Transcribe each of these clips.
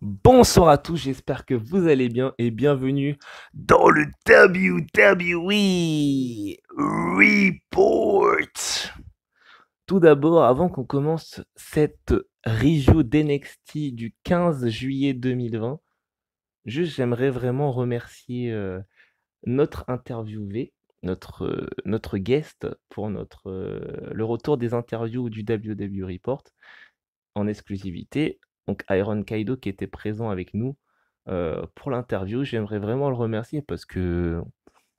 Bonsoir à tous, j'espère que vous allez bien et bienvenue dans le WWE Report. Tout d'abord, avant qu'on commence cette review d'NXT du 15 juillet 2020, j'aimerais vraiment remercier notre interviewé, notre guest pour le retour des interviews du WWE Report en exclusivité. Donc Iron Kaido qui était présent avec nous pour l'interview. J'aimerais vraiment le remercier parce que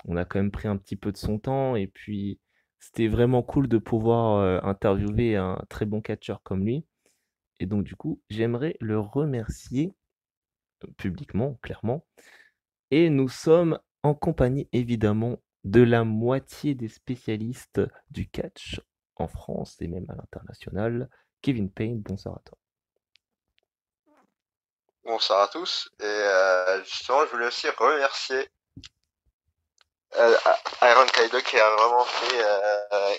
on a quand même pris un petit peu de son temps et puis c'était vraiment cool de pouvoir interviewer un très bon catcheur comme lui. Et donc du coup, j'aimerais le remercier publiquement, clairement. Et nous sommes en compagnie évidemment de la moitié des spécialistes du catch en France et même à l'international. Kevin Payne, bonsoir à toi. Bonsoir à tous. Et justement, je voulais aussi remercier Iron Kaido qui a vraiment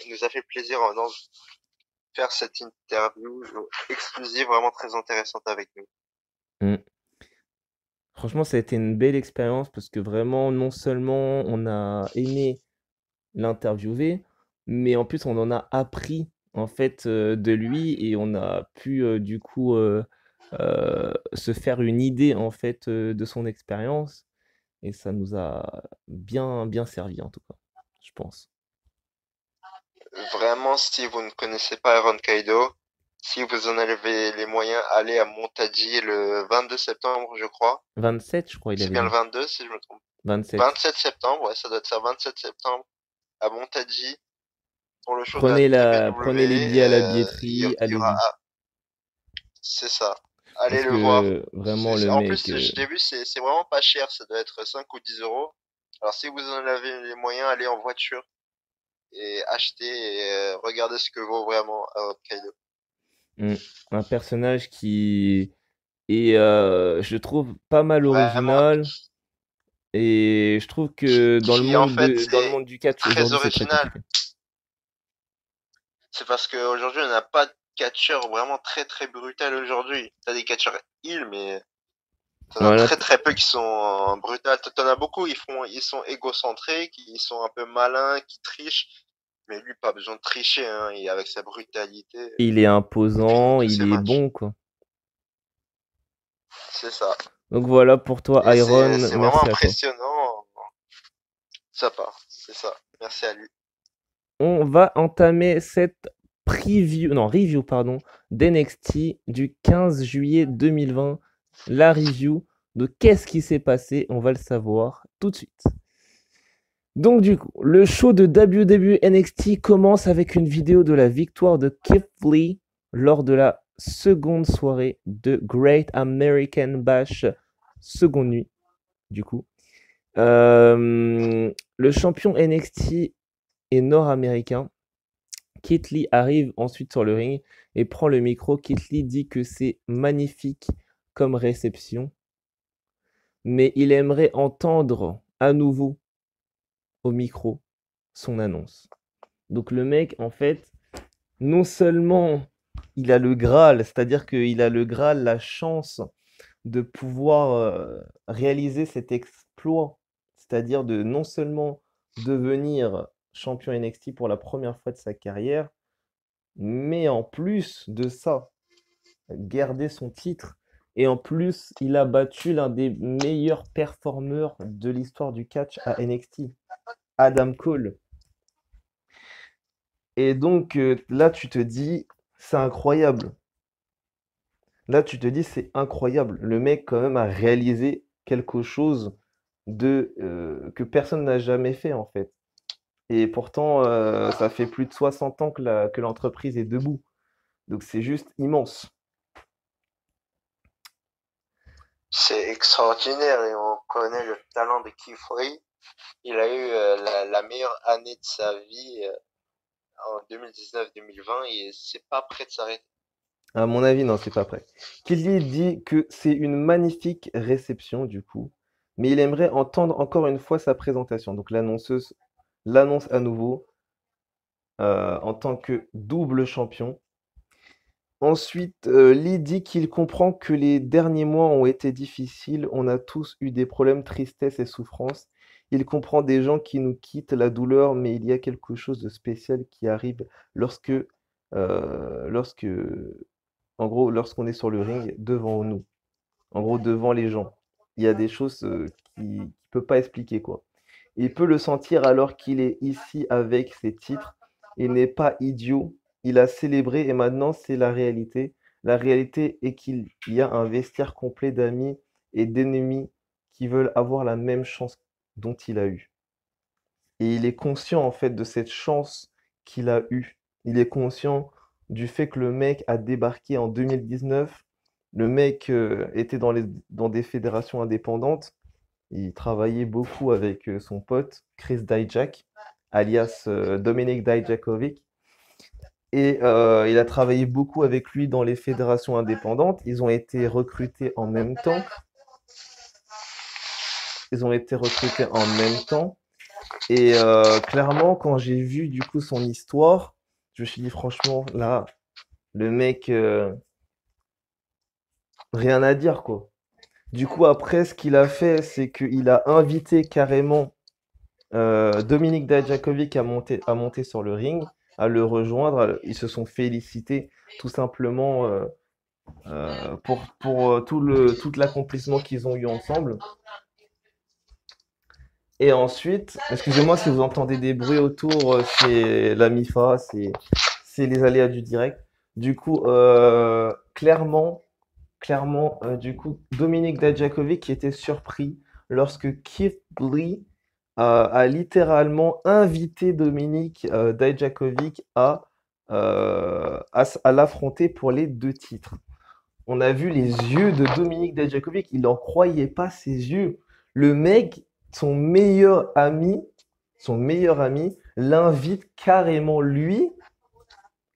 il nous a fait plaisir en faire cette interview exclusive, vraiment très intéressante avec nous. Mm. Franchement, ça a été une belle expérience parce que vraiment, non seulement on a aimé l'interviewer, mais en plus on en a appris en fait de lui et on a pu du coup se faire une idée en fait de son expérience et ça nous a bien servi en tout cas, je pense. Vraiment, si vous ne connaissez pas Iron Kaido, si vous en avez les moyens, allez à Montaji le 22 septembre, je crois. 27, je crois, il C'est avait bien le dit. 22, si je me trompe. 27. 27 septembre, ouais, ça doit être ça, 27 septembre, à Montaji, pour le show de la Prenez les WWE. billets à la billetterie, Il y aura, allez-y. c'est ça. Allez Parce le voir. que vraiment le En mec, plus, je l'ai vu, c'est vraiment pas cher. Ça doit être 5 ou 10 euros. Alors, si vous en avez les moyens, allez en voiture et achetez et regardez ce que vaut vraiment Hokkaido. mm, un personnage qui est, je trouve, pas mal Vraiment, original. Et je trouve que qui en fait, dans le c'est monde du catch très aujourd'hui, c'est très original. compliqué. C'est parce qu'aujourd'hui, on n'a pas de catcheur vraiment très très brutal aujourd'hui. T'as des catcheurs heal, mais t'en as Voilà, très très peu qui sont brutales. T'en as beaucoup, ils sont égocentriques, ils sont un peu malins, qui trichent. Mais lui, pas besoin de tricher, hein. Et avec sa brutalité, il est il finit imposant, tous il ses est matchs. bon, quoi. C'est ça. Donc voilà pour toi, Et Iron, c'est vraiment merci à toi. impressionnant de sa part. C'est ça. Merci à lui. On va entamer cette review, pardon, d'NXT du 15 juillet 2020. La review de qu'est-ce qui s'est passé, on va le savoir tout de suite. Donc du coup, le show de WWE NXT commence avec une vidéo de la victoire de Keith Lee lors de la seconde soirée de Great American Bash, seconde nuit du coup. Le champion NXT est nord-américain. Keith Lee arrive ensuite sur le ring et prend le micro. Keith Lee dit que c'est magnifique comme réception, mais il aimerait entendre à nouveau au micro son annonce. Donc le mec, en fait, non seulement il a le Graal, c'est-à-dire qu'il a le Graal, la chance de pouvoir réaliser cet exploit, c'est-à-dire de non seulement devenir champion NXT pour la première fois de sa carrière, mais en plus de ça, garder son titre. Et en plus, il a battu l'un des meilleurs performeurs de l'histoire du catch à NXT, Adam Cole. Et donc là, tu te dis, c'est incroyable. Là, tu te dis, c'est incroyable. Le mec, quand même, a réalisé quelque chose que personne n'a jamais fait, en fait. Et pourtant, ça fait plus de 60 ans que l'entreprise est debout. Donc, c'est juste immense. C'est extraordinaire et on connaît le talent de Keith Lee. Il a eu la meilleure année de sa vie en 2019-2020 et c'est pas prêt de s'arrêter. À mon avis, non, c'est pas prêt. Kelly dit que c'est une magnifique réception, du coup, mais il aimerait entendre encore une fois sa présentation. Donc, l'annonceuse l'annonce à nouveau en tant que double champion. Ensuite, Lee dit qu'il comprend que les derniers mois ont été difficiles. On a tous eu des problèmes, tristesse et souffrance. Il comprend des gens qui nous quittent, la douleur, mais il y a quelque chose de spécial qui arrive lorsque, lorsque, en gros, lorsqu'on est sur le ring devant nous, en gros, devant les gens. Il y a des choses qu'il ne peut pas expliquer, quoi. Il peut le sentir alors qu'il est ici avec ses titres. Il n'est pas idiot. Il a célébré et maintenant c'est la réalité. La réalité est qu'il y a un vestiaire complet d'amis et d'ennemis qui veulent avoir la même chance dont il a eu. Et il est conscient en fait de cette chance qu'il a eue. Il est conscient du fait que le mec a débarqué en 2019. Le mec était dans des fédérations indépendantes. Il travaillait beaucoup avec son pote Chris Dijak, alias Dominik Dijakovic. Et il a travaillé beaucoup avec lui dans les fédérations indépendantes. Ils ont été recrutés en même temps. Ils ont été recrutés en même temps. Et clairement, quand j'ai vu du coup son histoire, je me suis dit franchement, là, le mec, rien à dire quoi. Du coup, après, ce qu'il a fait, c'est qu'il a invité carrément Dominik Dijakovic a monté sur le ring, à le rejoindre. Ils se sont félicités tout simplement pour tout l'accomplissement qu'ils ont eu ensemble. Et ensuite, excusez-moi si vous entendez des bruits autour, c'est la MIFA, c'est les aléas du direct. Du coup, clairement, du coup, Dominik Dijakovic qui était surpris lorsque Keith Lee a littéralement invité Dominik Dijakovic à l'affronter pour les deux titres. On a vu les yeux de Dominik Dijakovic, il n'en croyait pas ses yeux. Le mec, son meilleur ami, l'invite carrément lui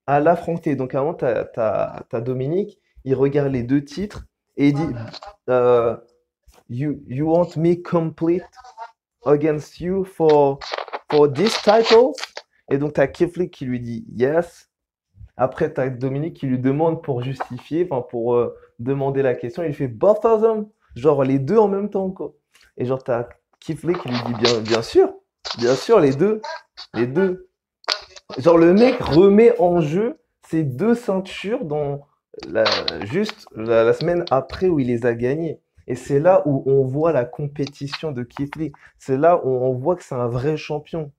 à l'affronter. Donc à un moment, t'as Dominique, il regarde les deux titres et il dit euh, you want me complete against you for this title? Et donc t'as Keflik qui lui dit yes. Après, t'as Dominique qui lui demande pour justifier, enfin pour demander la question. Il fait both of them, genre les deux en même temps, quoi. Et genre t'as Keflik qui lui dit bien sûr, les deux. Genre, le mec remet en jeu ses deux ceintures la, juste la semaine après où il les a gagnées. Et c'est là où on voit la compétition de Keith Lee. C'est là où on voit que c'est un vrai champion.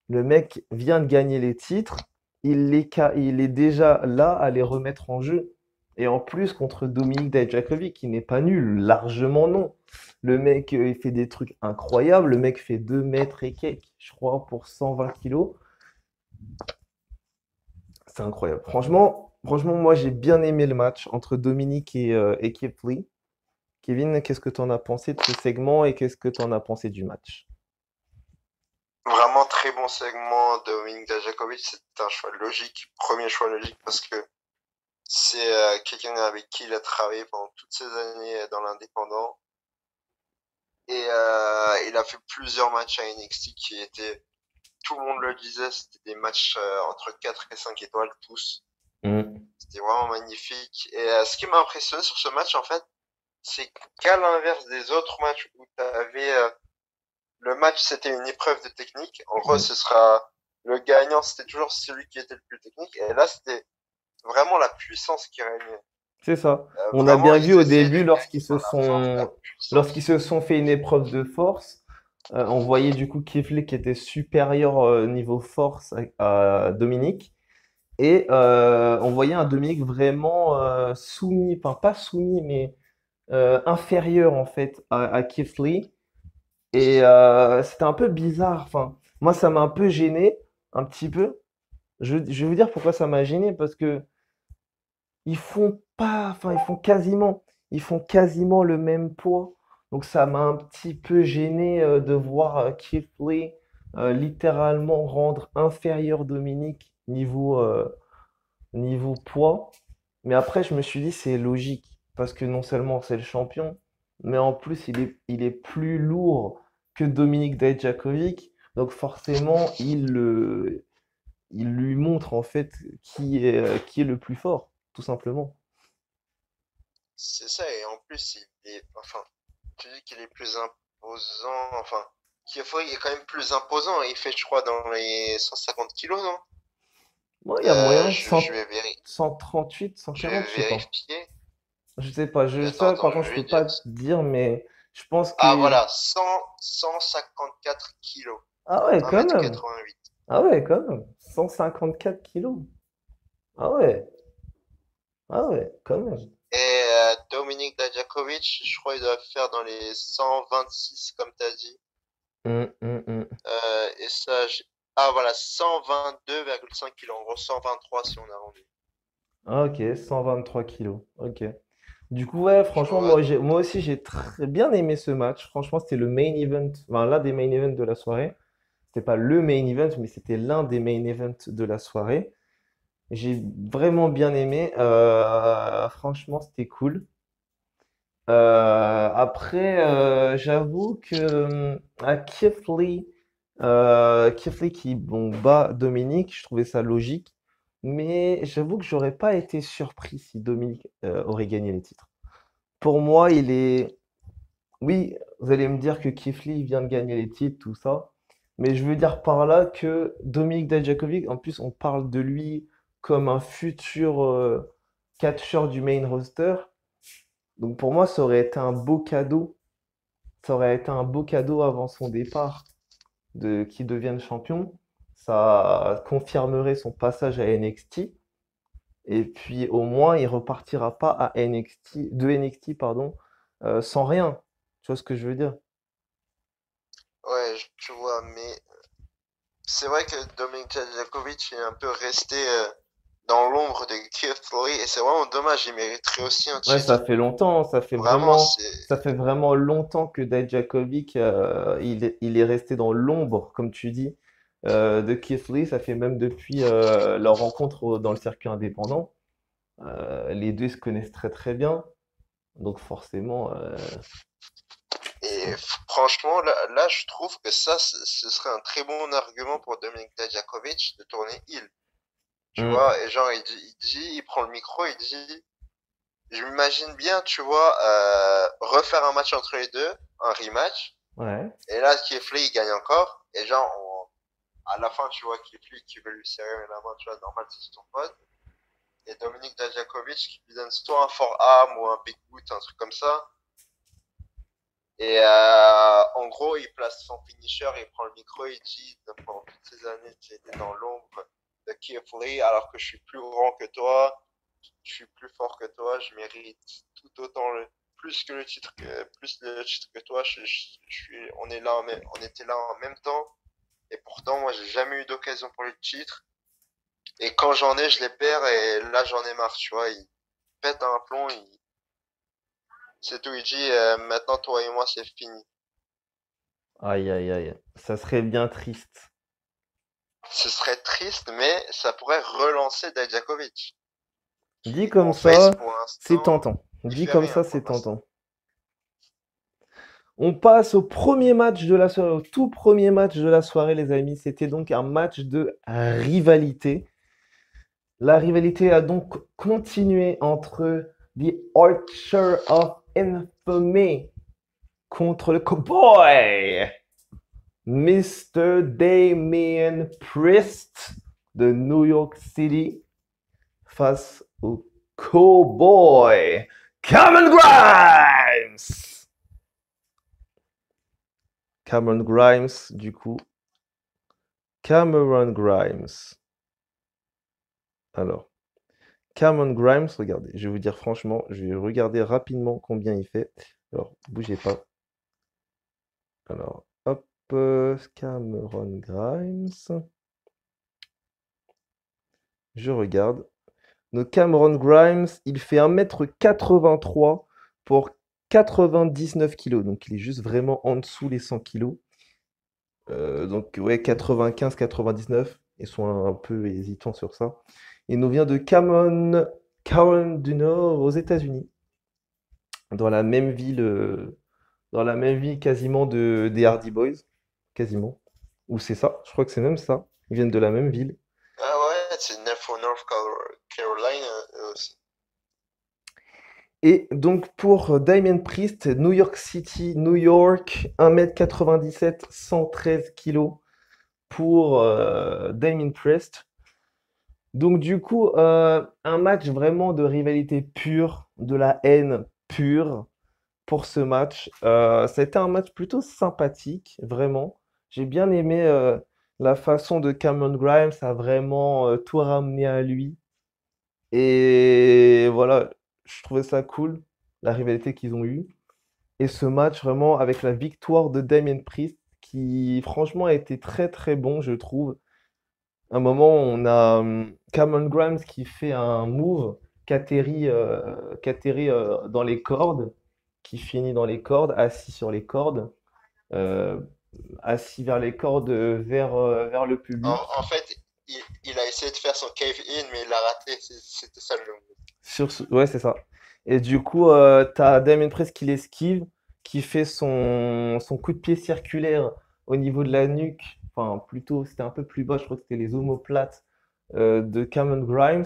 Le mec vient de gagner les titres, il est déjà là à les remettre en jeu. Et en plus, contre Dominik Dijakovic, qui n'est pas nul, largement non. Le mec, il fait des trucs incroyables. Le mec fait 2 mètres et quelques, je crois, pour 120 kilos. C'est incroyable. Franchement, moi j'ai bien aimé le match entre Dominique et Keith Lee. Kevin, qu'est-ce que tu en as pensé de ce segment et qu'est-ce que tu en as pensé du match? Vraiment très bon segment de Dominik Dijakovic, c'est un choix logique, premier choix logique parce que c'est quelqu'un avec qui il a travaillé pendant toutes ces années dans l'indépendant et il a fait plusieurs matchs à NXT qui étaient, tout le monde le disait, c'était des matchs entre 4 et 5 étoiles tous. Mm. C'était vraiment magnifique. Et ce qui m'a impressionné sur ce match en fait, c'est qu'à l'inverse des autres matchs où tu avais le match c'était une épreuve de technique. En gros, Mm. ce sera le gagnant, c'était toujours celui qui était le plus technique. Et là, c'était vraiment la puissance qui régnait. C'est ça. On a Vraiment, bien vu ils au essayaient de début gagner par la force, la lorsqu'ils puissance. se sont fait une épreuve de force, on voyait du coup Keith Lee qui était supérieur niveau force à Dominique. Et on voyait un Dominique vraiment soumis, enfin pas soumis, mais inférieur en fait à Keith Lee. Et c'était un peu bizarre. Enfin, moi, ça m'a un peu gêné, un petit peu. Je vais vous dire pourquoi ça m'a gêné, parce que ils font pas, enfin, ils font quasiment le même poids. Donc ça m'a un petit peu gêné de voir Keith Lee littéralement rendre inférieur Dominique niveau poids. Mais après, je me suis dit, c'est logique, parce que non seulement c'est le champion, mais en plus, il est plus lourd que Dominik Dijakovic. Donc forcément, il lui montre en fait qui est le plus fort. tout simplement. C'est ça, et en plus, enfin, tu dis qu'il est plus imposant, enfin, Kiefer, il est quand même plus imposant, il fait, je crois, dans les 150 kilos, non? Moi, il y a moyen Je 100, vais 138, je 140, vais je sais pas. vérifier. Je sais pas. Attends, Ça, par attends, contre, je je vais peux dire. pas te dire, mais je pense Ah, que. voilà, 154 kilos, Ah ouais, un quand mètre même. 88. Ah ouais, quand même. 154 kilos. Ah ouais. Ah ouais, quand même. Et Dominique Dajakovic, je crois il doit faire dans les 126, comme tu as dit. Hum. Et ça, ah voilà, 122,5 kilos, en gros 123 si on a rendu. Ah, ok, 123 kilos. Ok. Du coup, ouais, Tu franchement, vois? moi aussi, j'ai très bien aimé ce match. Franchement, c'était le main event, enfin, l'un des main events de la soirée. C'était pas le main event, mais c'était l'un des main events de la soirée. J'ai vraiment bien aimé. Franchement, c'était cool. Après, j'avoue que à Keith Lee qui bon, bat Dominique, je trouvais ça logique. Mais j'avoue que j'aurais pas été surpris si Dominique aurait gagné les titres. Pour moi, il est. Oui, vous allez me dire que Keith Lee vient de gagner les titres, tout ça. Mais je veux dire par là que Dominique Dijakovic, en plus, on parle de lui comme un futur catcheur du main roster. Donc pour moi, ça aurait été un beau cadeau. Ça aurait été un beau cadeau avant son départ de qu'il devienne champion. Ça confirmerait son passage à NXT. Et puis au moins, il repartira pas à NXT, de NXT, pardon, sans rien. Tu vois ce que je veux dire? Ouais, je vois, mais c'est vrai que Dominic Dijakovic est un peu resté dans l'ombre de Keith Lee, et c'est vraiment dommage, il mériterait aussi un Ouais, ça titre. fait longtemps, Vraiment, c'est... ça fait vraiment longtemps que Dijakovic, il est resté dans l'ombre, comme tu dis, de Keith Lee. Ça fait même depuis leur rencontre dans le circuit indépendant. Les deux se connaissent très très bien, donc forcément, Et franchement, là, je trouve que ça, ce serait un très bon argument pour Dominic Dijakovic de tourner heel. Tu hmm, vois, et genre, il prend le micro, il dit, je m'imagine bien, tu vois, refaire un match entre les deux, un rematch, ouais, et là, Keith Lee, il gagne encore, et genre, à la fin, tu vois, Keith Lee qui veut lui serrer la main, tu vois, normal, c'est son pote, et Dominic Dijakovic qui lui donne soit un forearm ou un big boot, un truc comme ça, et en gros, il place son finisher, il prend le micro, il dit, pendant toutes ces années, tu étais dans l'ombre de Keith Lee, alors que je suis plus grand que toi, je suis plus fort que toi, je mérite tout autant plus le titre que toi, on est là on était là en même temps, et pourtant, moi, j'ai jamais eu d'occasion pour le titre, et quand j'en ai, je les perds, et là, j'en ai marre, tu vois, il pète un plomb, c'est tout, il dit, maintenant, toi et moi, c'est fini. aïe aïe aïe, ça serait bien triste. Ce serait triste, mais ça pourrait relancer Dijakovic. Dit Qui, comme en face, ça, pour c'est l'instant, tentant. il Dit fait comme rien ça, pour c'est l'instant. tentant. On passe au premier match de la soirée, au tout premier match de la soirée, les amis. C'était donc un match de rivalité. La rivalité a donc continué entre The Archer of Infamy contre le Cowboy, Mr. Damien Priest de New York City face au Cowboy Cameron Grimes. Cameron Grimes, du coup. Cameron Grimes. Alors, Cameron Grimes, regardez, je vais vous dire franchement, je vais regarder rapidement combien il fait. Alors, bougez pas. Alors, hop, Cameron Grimes. Je regarde. Donc, Cameron Grimes, il fait 1m83 pour 99 kilos. Donc, il est juste vraiment en dessous les 100 kilos. Donc, ouais, 95-99. Ils sont un peu hésitants sur ça. Il nous vient de Cameron du Nord aux États-Unis, dans la même ville, quasiment des Hardy Boys, quasiment. Ou c'est ça, je crois que c'est même ça. Ils viennent de la même ville. Ah ouais, c'est North Carolina aussi. Et donc pour Damien Priest, New York City, New York, 1m97, 113 kilos pour Damien Priest. Donc du coup, un match vraiment de rivalité pure, de la haine pure pour ce match. Ça a été un match plutôt sympathique, vraiment. J'ai bien aimé la façon de Cameron Grimes à vraiment tout ramener à lui. Et voilà, je trouvais ça cool, la rivalité qu'ils ont eue. Et ce match, vraiment, avec la victoire de Damien Priest, qui franchement a été très très bon, je trouve. À un moment, on a Cameron Grimes qui fait un move qui atterrit dans les cordes, qui finit dans les cordes, assis sur les cordes, euh, assis vers les cordes, vers le En public. fait, il a essayé de faire son cave-in, mais il a raté. C'était ça le move. Ouais, c'est ça. Et du coup, t'as Damien Priest qui l'esquive, qui fait son coup de pied circulaire au niveau de la nuque. Enfin, plutôt, c'était un peu plus bas, je crois que c'était les omoplates de Cameron Grimes.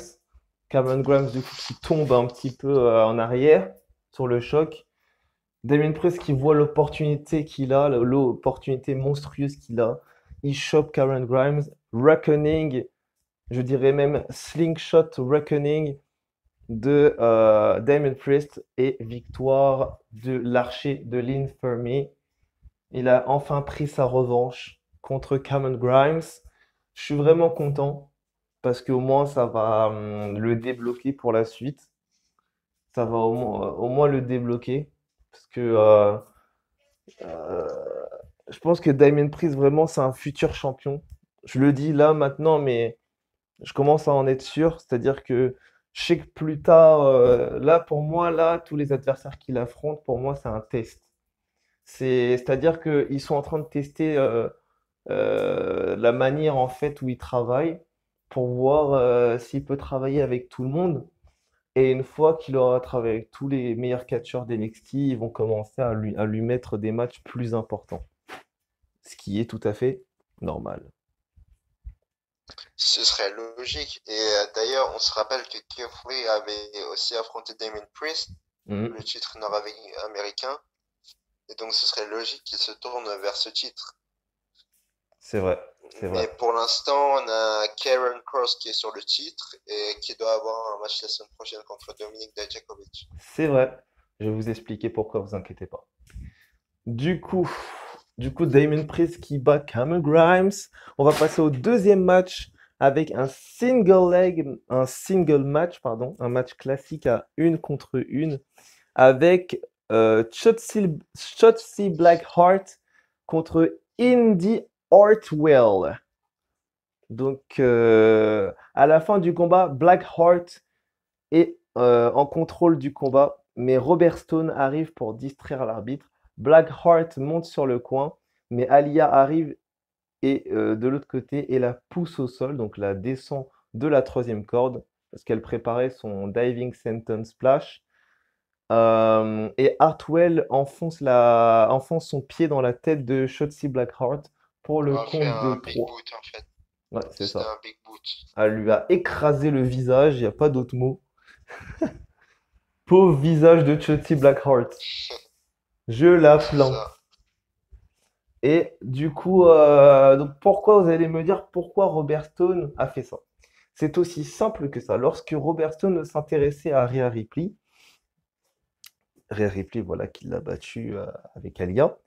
Cameron Grimes, du coup, qui tombe un petit peu en arrière sur le choc. Damien Priest qui voit l'opportunité qu'il a, l'opportunité monstrueuse qu'il a. Il chope Cameron Grimes. Reckoning, je dirais même Slingshot Reckoning de Damien Priest et victoire de l'archer de l'Infirmary. Il a enfin pris sa revanche contre Cameron Grimes. Je suis vraiment content parce qu'au moins ça va le débloquer pour la suite. Ça va au moins le débloquer parce que euh, je pense que Damien Priest vraiment c'est un futur champion. Je le dis là maintenant, mais je commence à en être sûr, c'est-à-dire que je sais que plus tard, là pour moi, là, tous les adversaires qu'il affronte, pour moi, c'est un test. C'est-à-dire qu'ils sont en train de tester la manière en fait où il travaille pour voir s'il peut travailler avec tout le monde. Et une fois qu'il aura travaillé avec tous les meilleurs catcheurs d'NXT, ils vont commencer à lui mettre des matchs plus importants. Ce qui est tout à fait normal. Ce serait logique. Et d'ailleurs, on se rappelle que Keith Lee avait aussi affronté Damien Priest pour Mhm. le titre nord-américain. Et donc, ce serait logique qu'il se tourne vers ce titre. C'est vrai, c'est vrai. Mais pour l'instant, on a Karen Cross qui est sur le titre et qui doit avoir un match la semaine prochaine contre Dominic Dijakovic. C'est vrai. Je vais vous expliquer pourquoi, vous inquiétez pas. Du coup, du coup, Damien Priest qui bat Cameron Grimes. On va passer au deuxième match avec un single match, pardon, un match classique à une contre une avec Shotzi Blackheart contre Indy Hartwell. Donc, à la fin du combat, Blackheart est en contrôle du combat, mais Robert Stone arrive pour distraire l'arbitre. Blackheart monte sur le coin, mais Alia arrive et de l'autre côté et la pousse au sol, donc la descend de la troisième corde, parce qu'elle préparait son diving senton splash. Et Hartwell enfonce son pied dans la tête de Shotzi Blackheart pour le On a fait compte de un big 3. boot en fait. Ouais, c'est C'était ça. un big boot. Elle lui a écrasé le visage, il n'y a pas d'autre mot. Pauvre visage de Shotzi Blackheart. Je la C'est plains. ça. Et du coup, donc pourquoi vous allez me dire pourquoi Robert Stone a fait ça? C'est aussi simple que ça. Lorsque Robert Stone s'intéressait à Rhea Ripley, voilà, qui l'a battu avec Alia,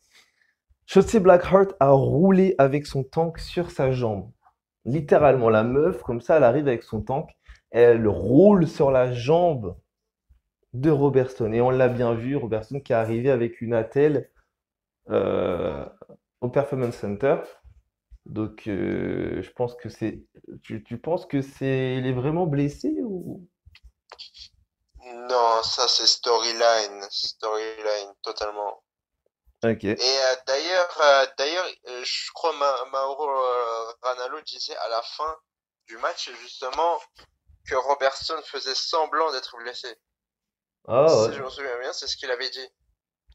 Shotzi Blackheart a roulé avec son tank sur sa jambe. Littéralement, la meuf, comme ça, elle arrive avec son tank, elle roule sur la jambe de Robert Stone. Et on l'a bien vu, Robert Stone qui est arrivé avec une attelle euh, au Performance Center. Donc, je pense que c'est. Tu penses que c'est. Il est vraiment blessé ou. Non, ça c'est storyline. Storyline, totalement. Ok. Et je crois Mauro Ranallo disait à la fin du match justement que Robertson faisait semblant d'être blessé. Ah Si ouais. je me souviens bien, c'est ce qu'il avait dit.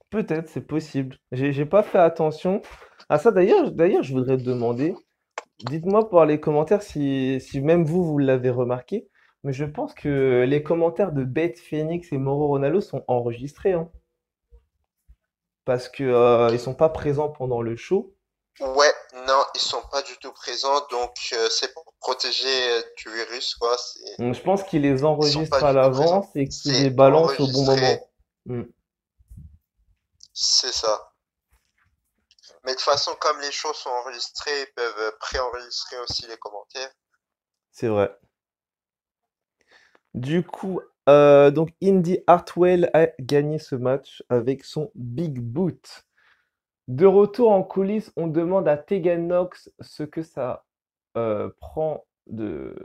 Peut-être, c'est possible. J'ai pas fait attention à ça. D'ailleurs, je voudrais te demander, dites-moi par les commentaires si même vous l'avez remarqué. Mais je pense que les commentaires de Beth Phoenix et Mauro Ronaldo sont enregistrés, hein, parce que ils sont pas présents pendant le show. Ouais, non, ils sont pas du tout présents, donc c'est pour protéger du virus, quoi. Donc, je pense qu'ils les Ils sont enregistrent pas à du tout présents. l'avance et qu'ils les C'est balancent au bon enregistré, moment. Mm, c'est ça. Mais de toute façon, comme les choses sont enregistrées, ils peuvent préenregistrer aussi les commentaires. c'est vrai. Du coup, donc Indy Hartwell a gagné ce match avec son Big Boot. De retour en coulisses, on demande à Tegan Knox ce que ça prend de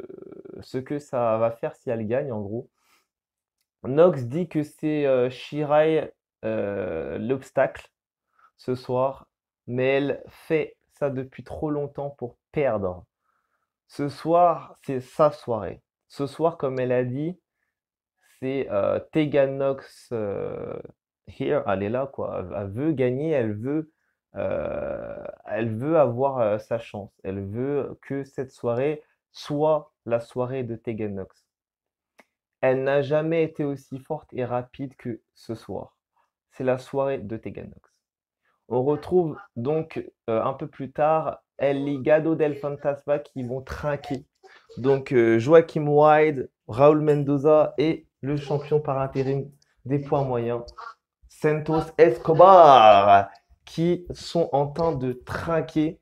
ce que ça va faire si elle gagne en gros. Knox dit que c'est Shirai l'obstacle ce soir, mais elle fait ça depuis trop longtemps pour perdre. Ce soir, c'est sa soirée. Ce soir, comme elle a dit, c'est Tegan Knox here, elle est là quoi. Elle veut gagner, elle veut avoir sa chance. Elle veut que cette soirée soit la soirée de Tegan Knox. Elle n'a jamais été aussi forte et rapide que ce soir. C'est la soirée de Tegan Knox. On retrouve donc un peu plus tard El Ligado del Fantasma qui vont trinquer. Donc Joachim Wild, Raúl Mendoza et le champion par intérim des poids moyens, Santos Escobar, qui sont en train de trinquer.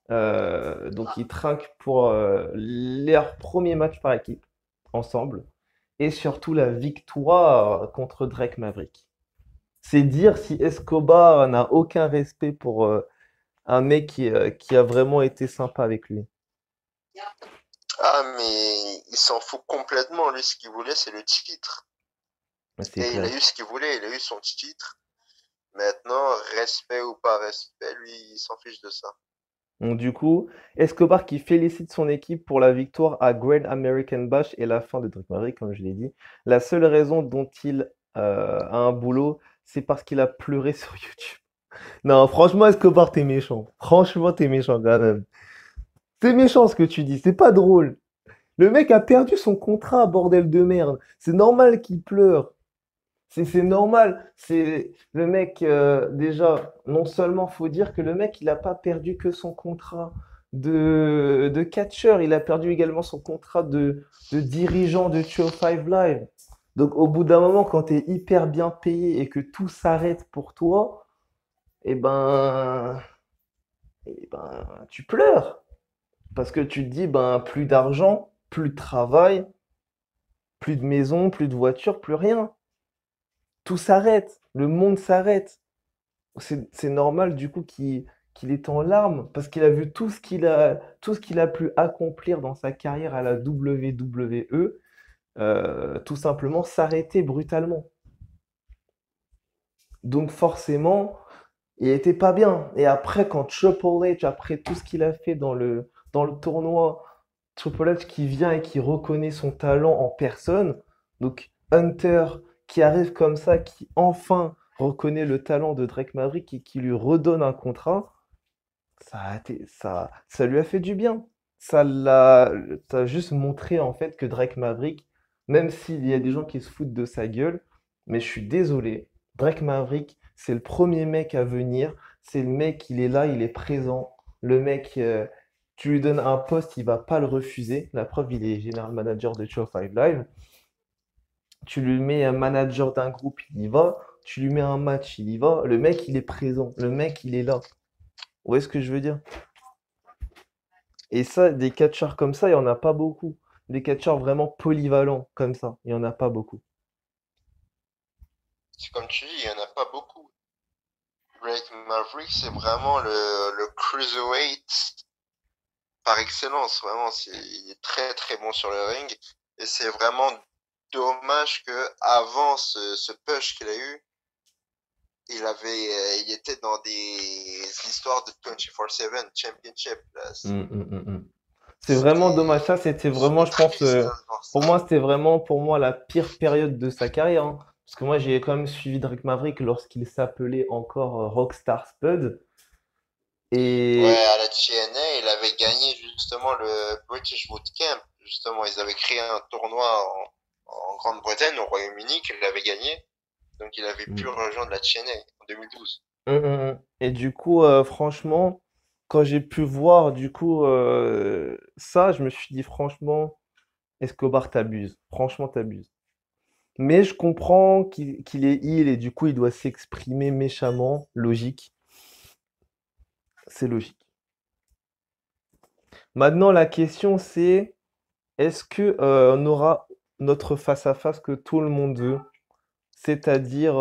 Donc ils trinquent pour leur premier match par équipe ensemble et surtout la victoire contre Drake Maverick. C'est dire si Escobar n'a aucun respect pour un mec qui a vraiment été sympa avec lui. Ah, mais il s'en fout complètement. Lui, ce qu'il voulait, c'est le titre. C'est Et il a clair. eu ce qu'il voulait, il a eu son titre. Maintenant, respect ou pas respect, lui, il s'en fiche de ça. Donc, du coup, Escobar qui félicite son équipe pour la victoire à Great American Bash et la fin de Drake Maverick, comme je l'ai dit. La seule raison dont il a un boulot, c'est parce qu'il a pleuré sur YouTube. Non, franchement, Escobar, t'es méchant. Franchement, t'es méchant quand même. C'est méchant ce que tu dis, c'est pas drôle. Le mec a perdu son contrat, bordel de merde. C'est normal qu'il pleure. C'est normal. C'est le mec, déjà, non seulement faut dire que le mec, il a pas perdu que son contrat de catcheur, il a perdu également son contrat de dirigeant de 205 Live. Donc au bout d'un moment, quand tu es hyper bien payé et que tout s'arrête pour toi, eh ben, tu pleures. Parce que tu te dis, ben, plus d'argent, plus de travail, plus de maison, plus de voiture, plus rien. Tout s'arrête. Le monde s'arrête. C'est normal du coup qu'il est en larmes parce qu'il a vu tout ce qu'il a pu accomplir dans sa carrière à la WWE, tout simplement s'arrêter brutalement. Donc forcément, il était pas bien. Et après, quand Triple H, après tout ce qu'il a fait dans le tournoi, Triple H qui vient et qui reconnaît son talent en personne, donc Hunter qui arrive comme ça, qui enfin reconnaît le talent de Drake Maverick et qui lui redonne un contrat, ça lui a fait du bien. Ça a juste montré en fait que Drake Maverick, même s'il y a des gens qui se foutent de sa gueule, mais je suis désolé, Drake Maverick, c'est le premier mec à venir, c'est le mec, il est là, il est présent. Le mec, tu lui donnes un poste, il va pas le refuser. La preuve, il est general manager de Show 5 Live. Tu lui mets un manager d'un groupe, il y va. Tu lui mets un match, il y va. Le mec, il est présent. Le mec, il est là. Vous voyez ce que je veux dire? Et ça, des catcheurs comme ça, il n'y en a pas beaucoup. Des catcheurs vraiment polyvalents comme ça, il n'y en a pas beaucoup. C'est comme tu dis, il y en a pas beaucoup. Drake Maverick, c'est vraiment le cruiserweight par excellence. Vraiment, il est très très bon sur le ring. Et c'est vraiment dommage que avant ce push qu'il a eu, il était dans des histoires de 24/7 Championship. Là. C'est vraiment dommage. Ça, c'était vraiment, C'est je pense, triste de voir pour ça. moi, c'était vraiment pour moi la pire période de sa carrière, hein. Parce que moi, j'ai quand même suivi Drake Maverick lorsqu'il s'appelait encore Rockstar Spud. Ouais, Et à la TNA, il avait gagné justement le British Bootcamp. justement, ils avaient créé un tournoi en Grande-Bretagne, au Royaume-Uni, qu'il avait gagné. Donc il avait pu Mm. rejoindre la TNA en 2012. Et du coup, franchement, quand j'ai pu voir du coup ça, je me suis dit franchement, Escobar t'abuse. Franchement, t'abuses. Mais je comprends qu'il est heal et du coup, il doit s'exprimer méchamment. Logique. C'est logique. Maintenant, la question c'est, est-ce que on aura notre face-à-face que tout le monde veut, c'est-à-dire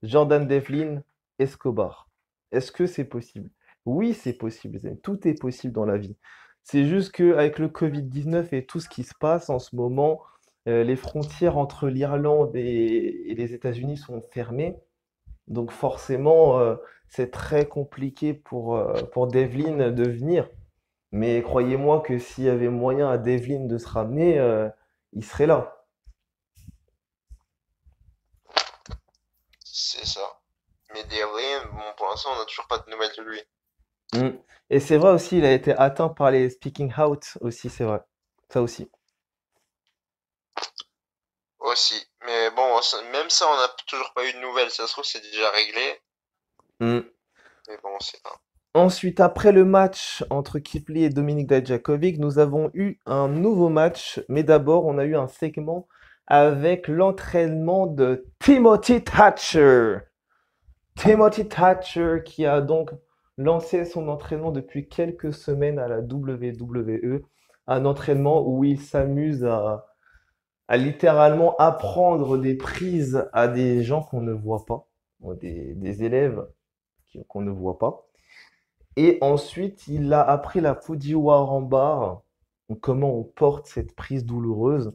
Jordan Devlin, Escobar? Est-ce que c'est possible? Oui, c'est possible, les amis. Tout est possible dans la vie. C'est juste qu'avec le Covid-19 et tout ce qui se passe en ce moment, les frontières entre l'Irlande et les États-Unis sont fermées. Donc forcément, c'est très compliqué pour Devlin de venir. Mais croyez-moi que s'il y avait moyen à Devlin de se ramener, il serait là. C'est ça. Mais Devlin, bon, pour l'instant, on n'a toujours pas de nouvelles de lui. Mm. Et c'est vrai aussi, il a été atteint par les speaking out aussi, c'est vrai. Ça aussi. Aussi. Mais bon, même ça, on n'a toujours pas eu de nouvelles. Ça se trouve, c'est déjà réglé. Mm. Mais bon, c'est pas. Ensuite, après le match entre Kipli et Dominik Dijakovic, nous avons eu un nouveau match. Mais d'abord, on a eu un segment avec l'entraînement de Timothy Thatcher. Timothy Thatcher qui a donc lancé son entraînement depuis quelques semaines à la WWE. Un entraînement où il s'amuse à littéralement apprendre des prises à des gens qu'on ne voit pas, des élèves qu'on ne voit pas. Et ensuite, il a appris la Fujiwara Armbar, donc comment on porte cette prise douloureuse.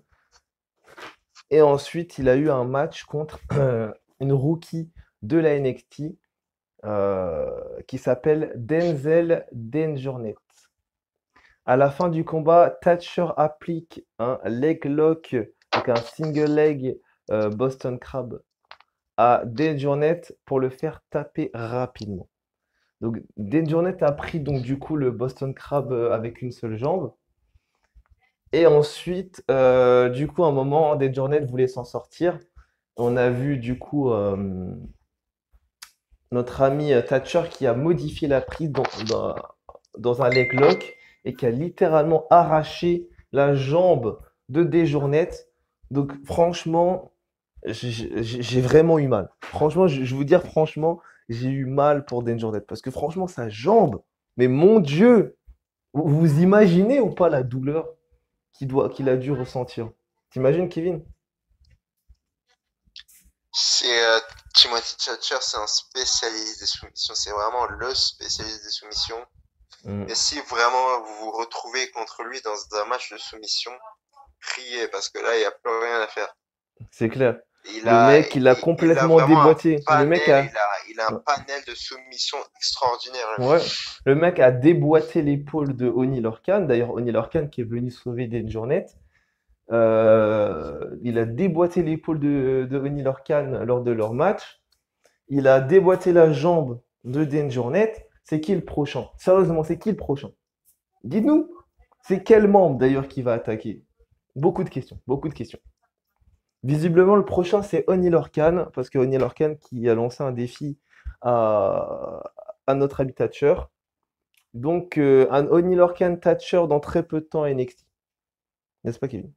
Et ensuite, il a eu un match contre une rookie de la NXT qui s'appelle Denzel Denjornet. À la fin du combat, Thatcher applique un leg lock, donc un single leg Boston Crab à Denjornet pour le faire taper rapidement. Donc Denjornet a pris donc du coup le Boston Crab avec une seule jambe. Et ensuite, du coup, à un moment, Denjornet voulait s'en sortir. On a vu du coup notre ami Thatcher qui a modifié la prise dans un leg lock et qui a littéralement arraché la jambe de Desjournet. Donc franchement, j'ai vraiment eu mal. Franchement, je vous dire franchement, j'ai eu mal pour Desjournet parce que franchement, sa jambe, mais mon Dieu, vous imaginez ou pas la douleur qu'il a dû ressentir? T'imagines, Kevin? C'est Timothy Thatcher, c'est un spécialiste des soumissions. C'est vraiment le spécialiste des soumissions. Mm, Et si vraiment vous vous retrouvez contre lui dans un match de soumission, priez parce que là, il n'y a plus rien à faire. c'est clair. Il Le a, mec, il a il a complètement vraiment un déboîté. Le mec panel, a, il a un panel de soumission extraordinaire, le ouais, mec. le mec a déboîté l'épaule de Oni Lorcan. D'ailleurs, Oni Lorcan qui est venu sauver des journées. Il a déboîté l'épaule de Oni Lorcan lors de leur match. Il a déboîté la jambe de Den Journette. C'est qui le prochain? Sérieusement, c'est qui le prochain? Dites-nous. C'est quel membre d'ailleurs qui va attaquer? Beaucoup de questions, beaucoup de questions. Visiblement, le prochain, c'est Oni Lorcan, parce que Oni Lorcan qui a lancé un défi à notre ami Thatcher. Donc, un Oni Lorcan Thatcher dans très peu de temps à NXT. N'est-ce pas, Kevin?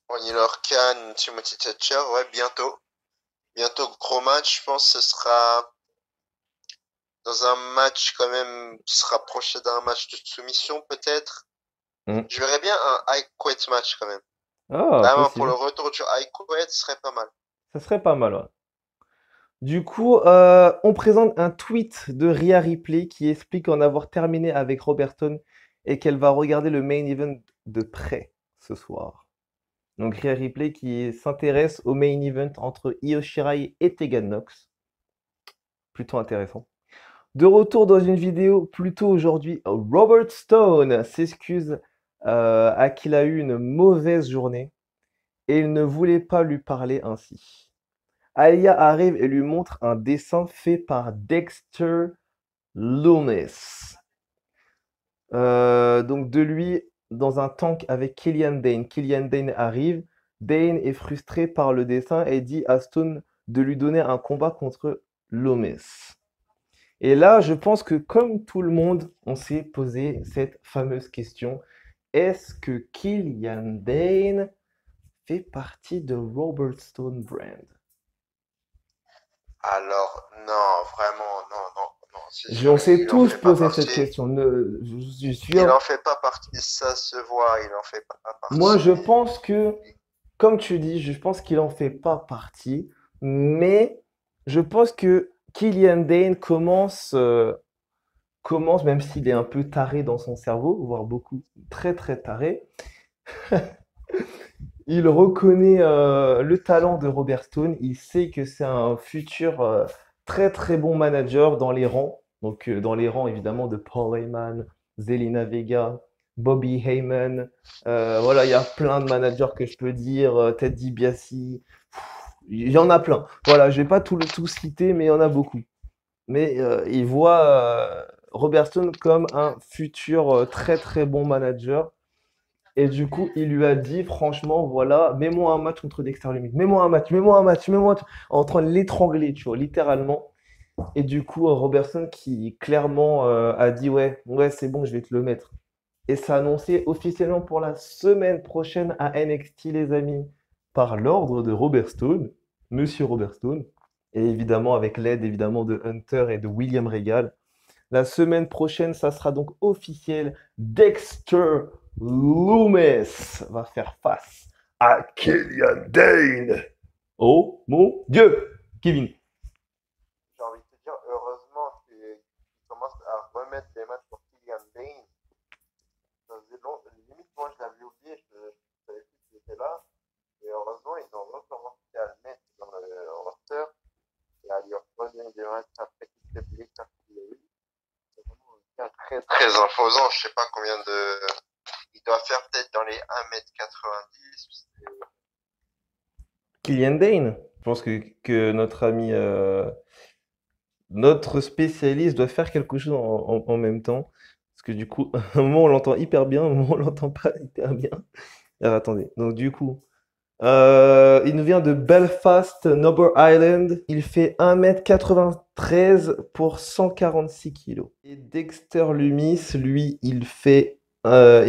Ronnie Lorcan, Timothy Thatcher, ouais, bientôt. Bientôt, gros match, je pense que ce sera dans un match quand même qui se rapprochait d'un match de soumission, peut-être. Hmm. Je verrais bien un high quit match quand même. Ah, Vraiment, pour le possible. retour du high quit, ce serait pas mal. Ça serait pas mal, ouais. Du coup, on présente un tweet de Rhea Ripley qui explique en avoir terminé avec Robertson et qu'elle va regarder le main event de près ce soir. Donc Rhea Ripley qui s'intéresse au main event entre Io Shirai et Tegan Nox. Plutôt intéressant. De retour dans une vidéo plus tôt aujourd'hui, Robert Stone s'excuse à qu'il a eu une mauvaise journée et il ne voulait pas lui parler ainsi. Alia arrive et lui montre un dessin fait par Dexter Lumis. Donc de lui dans un tank avec Killian Dane. Killian Dane arrive. Dane est frustré par le dessin et dit à Stone de lui donner un combat contre Loomis. Et là, je pense que comme tout le monde, on s'est posé cette fameuse question. Est-ce que Killian Dane fait partie de Robert Stone Brand? Alors, non, vraiment, non, non, non, c'est On sûr, s'est il en tous fait pas posé cette partie. question. Je suis Il sûr. en fait pas partie, ça se voit, il en fait pas Moi, partie. je pense que, comme tu dis, je pense qu'il en fait pas partie. Mais je pense que Killian Dane commence, même s'il est un peu taré dans son cerveau, voire beaucoup, très très taré, il reconnaît le talent de Robert Stone. Il sait que c'est un futur très très bon manager dans les rangs. Donc dans les rangs évidemment de Paul Heyman, Zelina Vega, Bobby Heyman. Voilà, il y a plein de managers que je peux dire. Ted DiBiase. Il y en a plein. Voilà, je vais pas tout citer, mais il y en a beaucoup. Mais il voit Robert Stone comme un futur très très bon manager. Et du coup, il lui a dit, franchement, voilà, mets-moi un match contre Dexter Lumis. Mets-moi un match, mets-moi un match, mets-moi un match. En train de l'étrangler, tu vois, littéralement. Et du coup, Robertson qui clairement a dit, ouais, ouais, c'est bon, je vais te le mettre. Et ça a annoncé officiellement pour la semaine prochaine à NXT, les amis, par l'ordre de Robert Stone, Monsieur Robert Stone. Et évidemment, avec l'aide évidemment de Hunter et de William Regal. La semaine prochaine, ça sera donc officiel. Dexter Loomis va faire face à Killian Dane. Oh mon Dieu, Kevin. J'ai envie de te dire, heureusement qu'il commence à remettre des matchs pour Killian Dane. Ça faisait long, limite, moi je l'avais oublié, je savais plus qu'il était là. Et heureusement, ils ont recommencé à le mettre dans le roster et à lui redonner des matchs après toutes les blessures qu'il a eu. C'est vraiment un cas très très imposant. Je sais pas combien de. Il doit faire peut-être dans les 1m90. Killian Dane. Je pense que notre ami, notre spécialiste doit faire quelque chose en même temps. Parce que du coup, à un moment on l'entend hyper bien, à un moment on l'entend pas hyper bien. Alors attendez, donc du coup, il nous vient de Belfast, Noble Island. Il fait 1m93 pour 146 kilos. Et Dexter Lumis, lui, il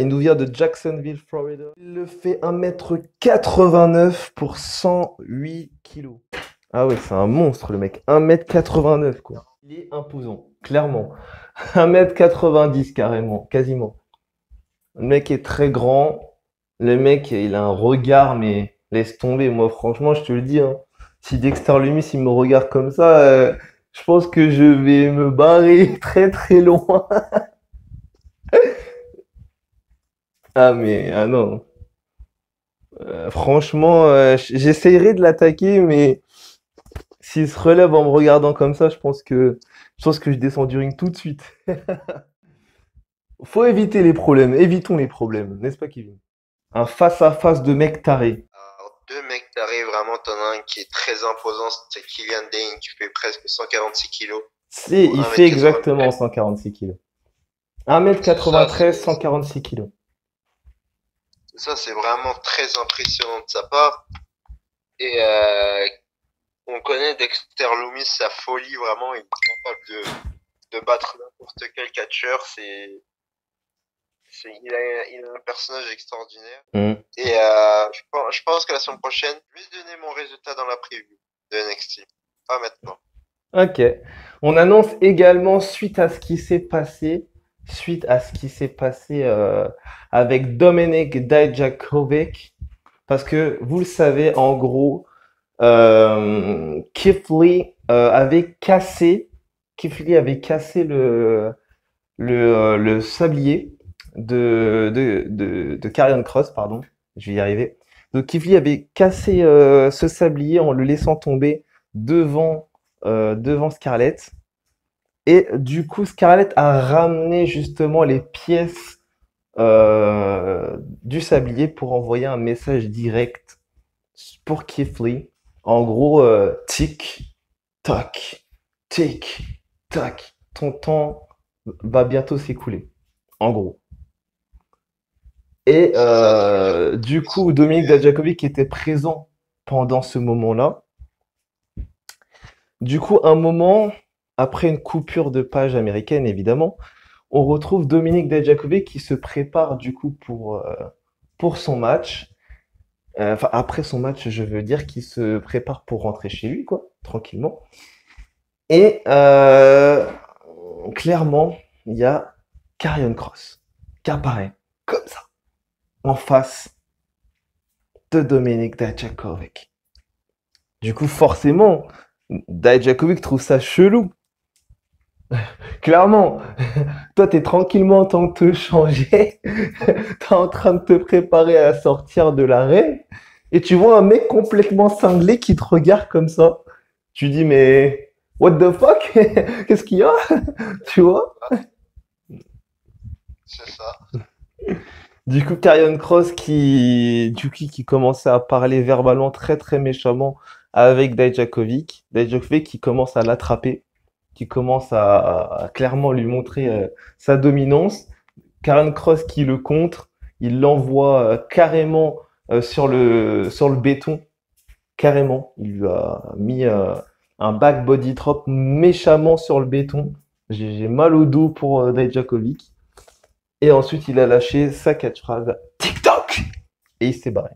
nous vient de Jacksonville, Florida. Il le fait 1m89 pour 108 kilos. Ah ouais, c'est un monstre le mec. 1m89 quoi. Il est imposant, clairement. 1m90 carrément, quasiment. Le mec est très grand. Le mec, il a un regard, mais laisse tomber. Moi, franchement, je te le dis, hein, si Dexter Lumis, il me regarde comme ça, je pense que je vais me barrer très très loin. Ah, mais, ah non. Franchement, j'essayerai de l'attaquer, mais s'il se relève en me regardant comme ça, je pense que je descends du ring tout de suite. Faut éviter les problèmes. Évitons les problèmes, n'est-ce pas, Kevin? Un face-à-face de mec taré. Alors, deux mecs t'arrives vraiment, t'en as un qui est très imposant, c'est Killian Dane qui fait presque 146 kilos pour Il fait exactement 1m89. 146 kilos. 1m93, 146 kilos. Ça, c'est vraiment très impressionnant de sa part. Et on connaît Dexter Loomis, sa folie, vraiment, il est capable de battre n'importe quel catcheur. Il a un personnage extraordinaire. Mm. Et je pense que la semaine prochaine, je vais donner mon résultat dans la preview de NXT. Pas maintenant. Ok. On annonce également, suite à ce qui s'est passé avec Dominik Dijakovic, parce que vous le savez, en gros, Keith Lee avait cassé le sablier de Karrion Kross, pardon, je vais y arriver. Donc Keith Lee avait cassé ce sablier en le laissant tomber devant Scarlett. Et du coup, Scarlett a ramené justement les pièces du sablier pour envoyer un message direct pour Keith Lee. En gros, tic, tac, tic, tac. Ton temps va bientôt s'écouler. en gros. Et C'est ça, du ils ont coup, Dominique fait. Dijakovic était présent pendant ce moment-là. Du coup, un moment, après une coupure de page américaine, évidemment, on retrouve Dominique Dijakovic qui se prépare du coup pour son match. Enfin, après son match, je veux dire qu'il se prépare pour rentrer chez lui, quoi, tranquillement. Et clairement, il y a Karrion Kross qui apparaît comme ça, en face de Dominique Dijakovic. Du coup, forcément, Dijakovic trouve ça chelou. Clairement, toi, t'es tranquillement en train de te changer, t'es en train de te préparer à sortir de l'arrêt, et tu vois un mec complètement cinglé qui te regarde comme ça. Tu dis, mais what the fuck? Qu'est-ce qu'il y a? Tu vois? C'est ça. Du coup, Karrion Kross qui commençait à parler verbalement très très méchamment avec Dijakovic. Dijakovic qui commence à l'attraper, qui commence à clairement lui montrer sa dominance. Karrion Kross qui le contre, il l'envoie carrément sur le béton, carrément. Il lui a mis un back body drop méchamment sur le béton. J'ai mal au dos pour Dijakovic. Et ensuite, il a lâché sa catchphrase TikTok et il s'est barré.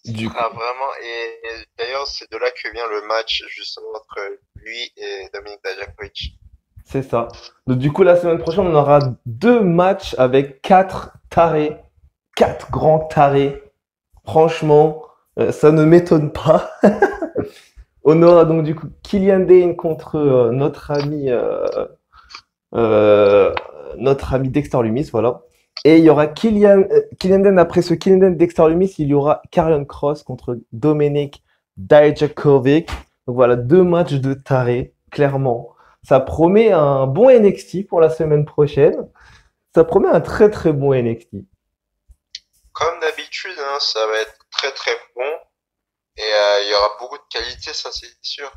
Du coup, Ah, vraiment. Et d'ailleurs, c'est de là que vient le match, justement, entre lui et Dominique Dijakovic. c'est ça. Donc, du coup, la semaine prochaine, on aura deux matchs avec quatre tarés, quatre grands tarés. Franchement, ça ne m'étonne pas. On aura donc du coup Kylian Dane contre euh, notre ami Dexter Lumis, voilà. Et il y aura Kylian Dane, après ce Kylian Dane Dexter Lumis, il y aura Karrion Kross contre Dominic Dijakovic. Donc voilà, deux matchs de taré, clairement. Ça promet un bon NXT pour la semaine prochaine. Ça promet un très très bon NXT. Comme d'habitude, hein, ça va être très très bon. Et il y aura beaucoup de qualité, ça c'est sûr.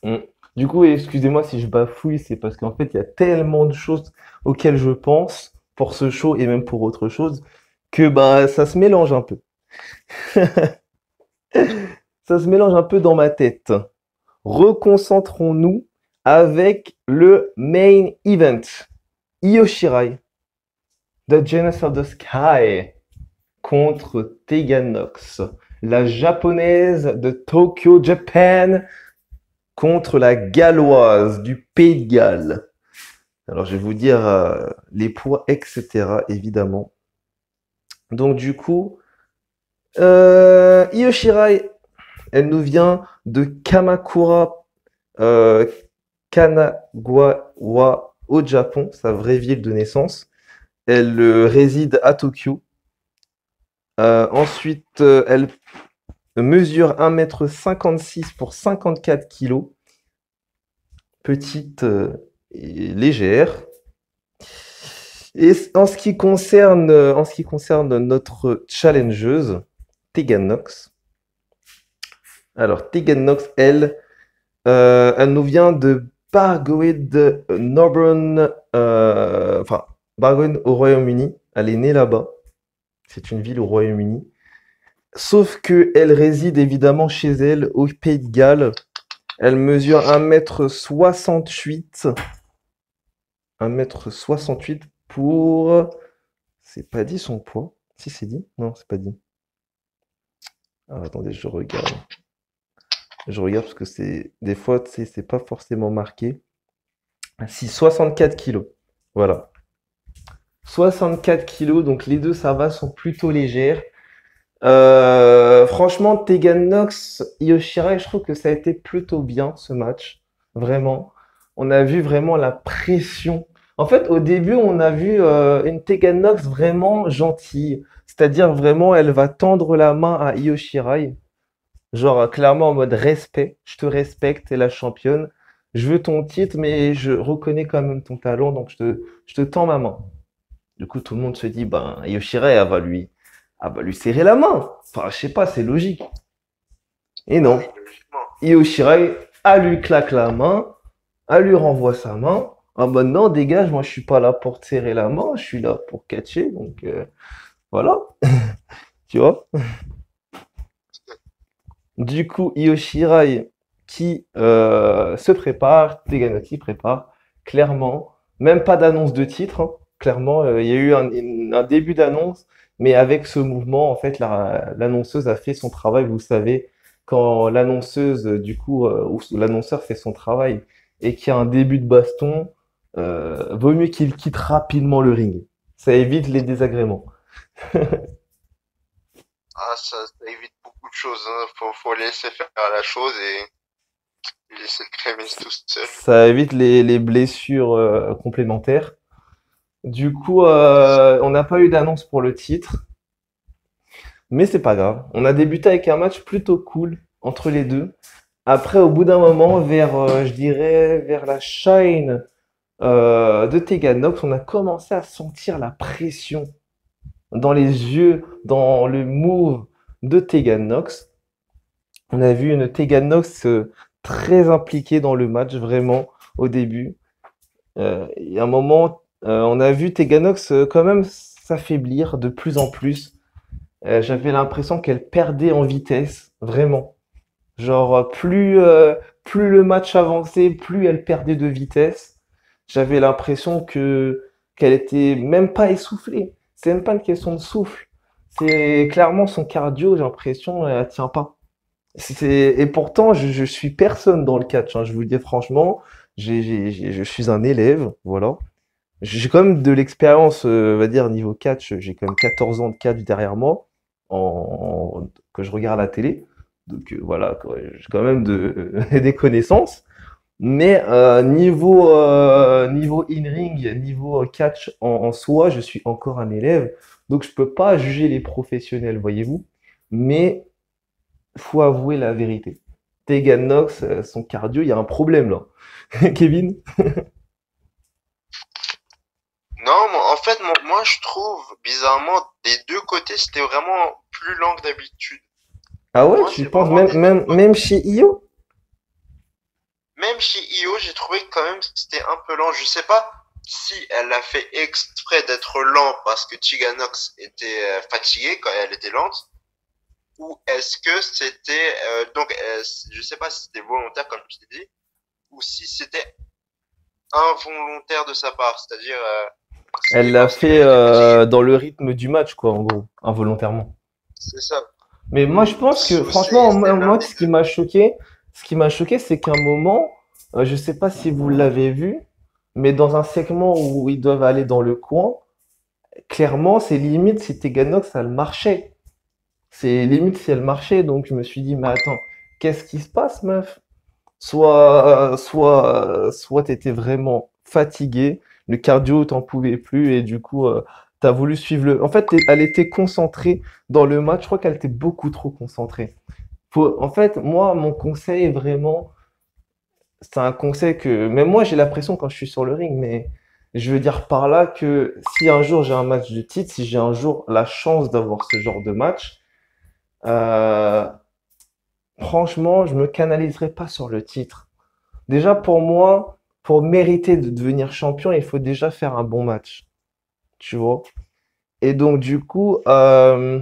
Mm. Du coup, excusez-moi si je bafouille, c'est parce qu'en fait, il y a tellement de choses auxquelles je pense pour ce show et même pour autre chose que bah ça se mélange un peu. Ça se mélange un peu dans ma tête. Reconcentrons-nous avec le main event. Io Shirai, The Genius of the Sky, contre Tegan Nox, la japonaise de Tokyo, Japan, contre la galloise du Pays de Galles. Alors, je vais vous dire les poids, etc., évidemment. Donc, du coup, Io Shirai, elle nous vient de Kamakura, euh, Kanagawa, au Japon, sa vraie ville de naissance. Elle réside à Tokyo. Ensuite, elle mesure 1,56 m pour 54 kilos. Petite et légère. Et en ce qui concerne notre challengeuse, Tegan Nox. Alors, Tegan Nox, elle nous vient de Bargoed, Northern, enfin, Bargoed au Royaume-Uni. Elle est née là-bas. C'est une ville au Royaume-Uni. Sauf qu'elle réside évidemment chez elle, au Pays de Galles. Elle mesure 1,68 m. 1,68 m pour... C'est pas dit son poids. Si, c'est dit. Non, c'est pas dit. Alors, attendez, je regarde. Je regarde parce que c'est... Des fois, tu sais, c'est pas forcément marqué. Si, 64 kilos. Voilà. 64 kilos, donc les deux, ça va, sont plutôt légères. Franchement, Tegan Nox, Io Shirai, je trouve que ça a été plutôt bien ce match. Vraiment. On a vu vraiment la pression. En fait, au début, on a vu une Tegan Nox vraiment gentille. C'est-à-dire vraiment, elle va tendre la main à Io Shirai. Genre, clairement en mode respect. Je te respecte, t'es la championne. Je veux ton titre, mais je reconnais quand même ton talent, donc je te tends ma main. Du coup, tout le monde se dit, ben, Io Shirai, elle va lui serrer la main. Enfin, je sais pas, c'est logique. Et Ah non. oui, logiquement. Io Shirai, elle lui claque la main, elle lui renvoie sa main. Ah bah non, dégage, moi je suis pas là pour te serrer la main, je suis là pour catcher, donc voilà, tu vois. Du coup, Io Shirai qui se prépare, Teganoti prépare, clairement, même pas d'annonce de titre, hein. Clairement, il y a eu un début d'annonce, mais avec ce mouvement, en fait, l'annonceuse a fait son travail, vous savez, quand l'annonceuse, du coup, ou l'annonceur fait son travail et qu'il y a un début de baston, vaut mieux qu'il quitte rapidement le ring. Ça évite les désagréments. Ah, ça évite beaucoup de choses, hein. Faut laisser faire la chose et laisser le crémer tout seul. Ça évite les blessures complémentaires. Du coup, on n'a pas eu d'annonce pour le titre, mais c'est pas grave. On a débuté avec un match plutôt cool entre les deux. Après, au bout d'un moment, je dirais, vers la shine de Tegan Nox, on a commencé à sentir la pression dans les yeux, dans le move de Tegan Nox. On a vu une Tegan Nox très impliquée dans le match, vraiment, au début. Il y a un moment, on a vu Teganox quand même s'affaiblir de plus en plus. J'avais l'impression qu'elle perdait en vitesse, vraiment. Genre, plus le match avançait, plus elle perdait de vitesse. J'avais l'impression qu'elle était même pas essoufflée. C'est même pas une question de souffle. C'est clairement son cardio, j'ai l'impression, elle tient pas. Et pourtant, je suis personne dans le catch, hein, je vous le dis franchement. Je suis un élève, voilà. J'ai quand même de l'expérience, on va dire, niveau catch. J'ai quand même 14 ans de catch derrière moi, que je regarde à la télé. Donc voilà, quoi, j'ai quand même des connaissances. Mais niveau in-ring, niveau catch en soi, je suis encore un élève. Donc je peux pas juger les professionnels, voyez-vous. Mais faut avouer la vérité. Tegan Nox, son cardio, il y a un problème là. Kevin? Non, en fait, moi, je trouve, bizarrement, des deux côtés, c'était vraiment plus lent que d'habitude. Ah ouais, Moi, tu c'est penses vraiment des deux côtés. même chez Io? Même chez Io, j'ai trouvé que quand même c'était un peu lent. Je sais pas si elle a fait exprès d'être lent parce que Tiganox était fatiguée quand elle était lente, ou est-ce que c'était je sais pas si c'était volontaire comme je t'ai dit, ou si c'était involontaire de sa part, c'est-à-dire Elle c'est l'a parce fait qu'elle était fatiguée. dans le rythme du match, quoi, en gros, involontairement. C'est ça. Mais moi, je pense que, franchement, C'est l'un des deux. ce qui m'a choqué, c'est qu'à un moment, je sais pas si vous l'avez vu, mais dans un segment où ils doivent aller dans le coin, clairement, c'est limite si Teganox, elle marchait. C'est limite si elle marchait, donc je me suis dit, mais attends, qu'est-ce qui se passe, meuf? Soit t'étais vraiment fatigué, le cardio t'en pouvais plus et du coup t'as voulu suivre le. En fait, elle était concentrée dans le match. Je crois qu'elle était beaucoup trop concentrée. En fait, moi, mon conseil est vraiment, c'est un conseil que même moi j'ai l'impression quand je suis sur le ring, mais je veux dire par là que si un jour j'ai un match de titre, si j'ai un jour la chance d'avoir ce genre de match, euh, franchement, je me canaliserai pas sur le titre. Déjà, pour moi, pour mériter de devenir champion, il faut déjà faire un bon match, tu vois. Et donc, du coup, je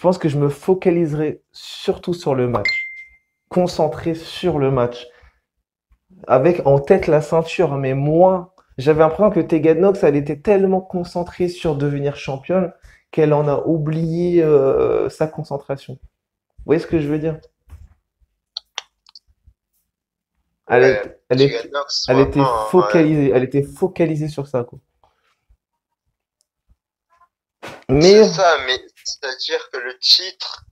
pense que je me focaliserai surtout sur le match, concentré sur le match, avec en tête la ceinture, mais moi, j'avais l'impression que Tegan Nox, elle était tellement concentrée sur devenir championne qu'elle en a oublié sa concentration. Vous voyez ce que je veux dire? Elle Ouais, est, elle est, Tiganox, vraiment, ouais. elle était focalisée sur ça, quoi. C'est Mais ça, mais c'est-à-dire que le titre,